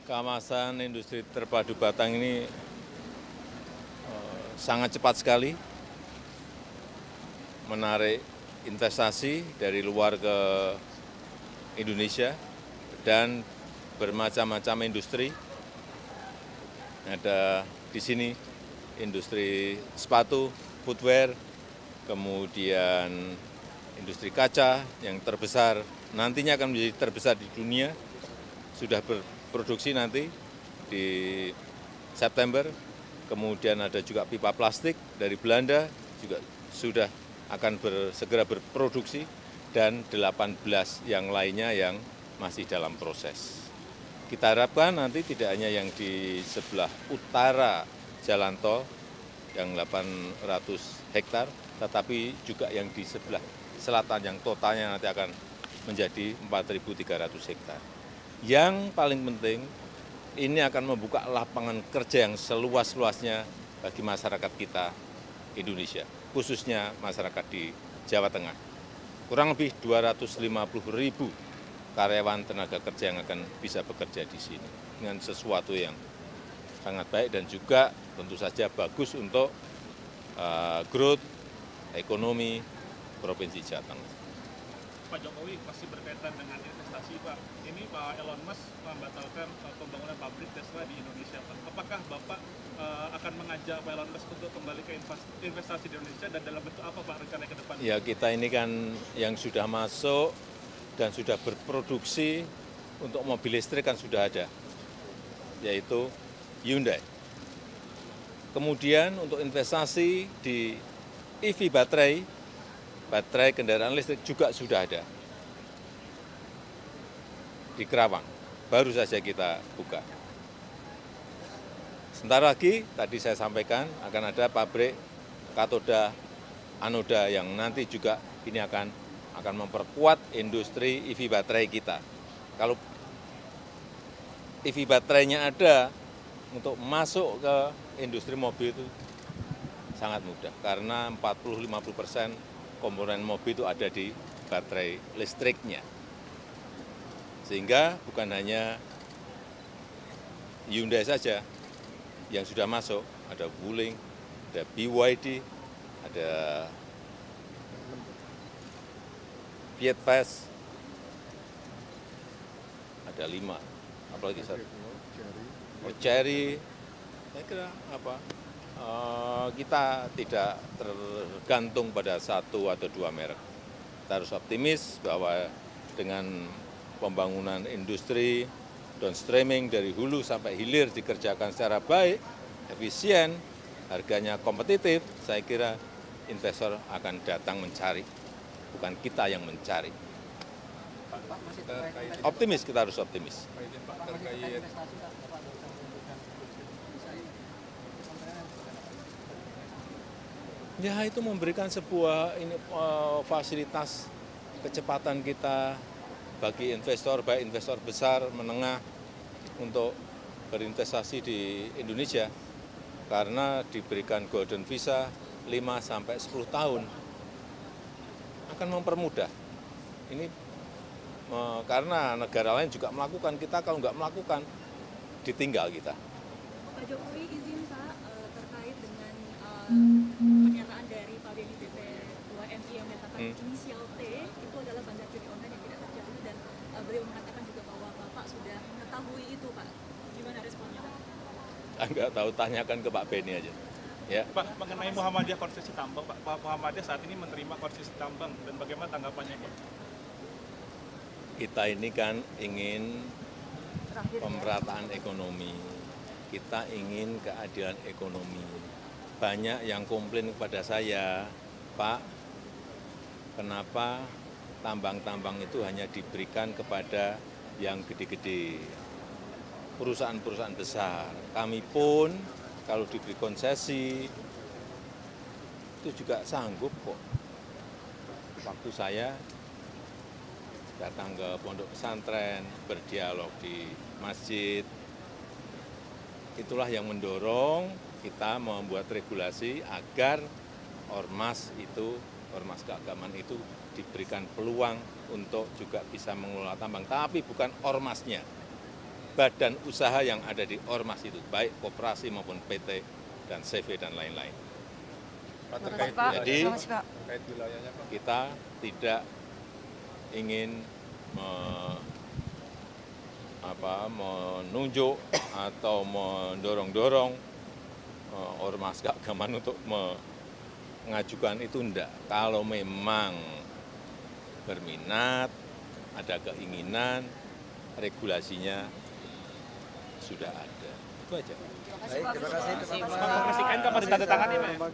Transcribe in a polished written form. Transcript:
Kawasan industri terpadu Batang ini sangat cepat sekali menarik investasi dari luar ke Indonesia dan bermacam-macam industri. Ada di sini industri sepatu, footwear, kemudian industri kaca yang terbesar, nantinya akan menjadi terbesar di dunia, sudah berproduksi nanti di September. Kemudian ada juga pipa plastik dari Belanda, juga sudah akan segera berproduksi, dan 18 yang lainnya yang masih dalam proses. Kita harapkan nanti tidak hanya yang di sebelah utara jalan tol yang 800 hektar, tetapi juga yang di sebelah selatan yang totalnya nanti akan menjadi 4.300 hektar. Yang paling penting, ini akan membuka lapangan kerja yang seluas-luasnya bagi masyarakat kita Indonesia, khususnya masyarakat di Jawa Tengah. Kurang lebih 250.000 karyawan tenaga kerja yang akan bisa bekerja di sini dengan sesuatu yang sangat baik dan juga tentu saja bagus untuk growth ekonomi Provinsi Jawa Tengah. Pak Jokowi masih berkaitan dengan investasi, Pak. Ini Pak Elon Musk membatalkan pembangunan pabrik Tesla di Indonesia, Pak. Apakah Bapak akan mengajak Pak Elon Musk untuk kembali ke investasi di Indonesia dan dalam bentuk apa, Pak, rencana ke depan? Ya, kita ini kan yang sudah masuk dan sudah berproduksi untuk mobil listrik kan sudah ada, yaitu Hyundai. Kemudian untuk investasi di EV baterai kendaraan listrik juga sudah ada di Kerawang, baru saja kita buka. Sebentar lagi, tadi saya sampaikan, akan ada pabrik katoda anoda yang nanti juga ini akan memperkuat industri EV baterai kita. Kalau EV baterainya ada, untuk masuk ke industri mobil itu sangat mudah, karena 40-50% komponen mobil itu ada di baterai listriknya. Sehingga bukan hanya Hyundai saja yang sudah masuk, ada Wuling, ada BYD, ada Fiat Fast, ada 5, apalagi satu, Chery. Saya kira kita tidak tergantung pada satu atau dua merek. Kita harus optimis bahwa dengan pembangunan industri downstreaming dari hulu sampai hilir dikerjakan secara baik, efisien, harganya kompetitif, saya kira investor akan datang mencari, bukan kita yang mencari. Optimis, kita harus optimis. Ya, itu memberikan sebuah fasilitas kecepatan kita bagi investor, baik investor besar, menengah, untuk berinvestasi di Indonesia, karena diberikan golden visa 5-10 tahun, akan mempermudah. Ini karena negara lain juga melakukan, kita kalau nggak melakukan, ditinggal kita. Pak Jokowi izin Pak terkait dengan pernyataan dari Pak Beni BP2 MI yang menyatakan inisial T itu adalah bandar judi online yang tidak terjadi, dan beliau mengatakan juga bahwa Bapak sudah mengetahui itu, Pak. Gimana responnya, Pak? Enggak tahu, tanyakan ke Pak Beni aja. Ya. Pak, mengenai Muhammadiyah konsesi tambang, Pak Muhammadiyah saat ini menerima konsesi tambang, dan bagaimana tanggapannya, Pak? Kita ini kan ingin pemerataan ekonomi, kita ingin keadilan ekonomi. Banyak yang komplain kepada saya, Pak, kenapa tambang-tambang itu hanya diberikan kepada yang gede-gede, perusahaan-perusahaan besar. Kami pun kalau diberi konsesi itu juga sanggup kok. Waktu saya datang ke pondok pesantren, berdialog di masjid, itulah yang mendorong kita membuat regulasi agar ormas keagamaan itu diberikan peluang untuk juga bisa mengelola tambang, tapi bukan ormasnya, badan usaha yang ada di ormas itu, baik koperasi maupun PT dan CV dan lain-lain. Jadi kita tidak ingin menunjuk atau mendorong-dorong ormas keagamaan untuk mengajukan itu, enggak. Kalau memang berminat, ada keinginan, regulasinya sudah ada. Itu aja. Baik, terima kasih. Pak, kapan ditandatangani, Pak?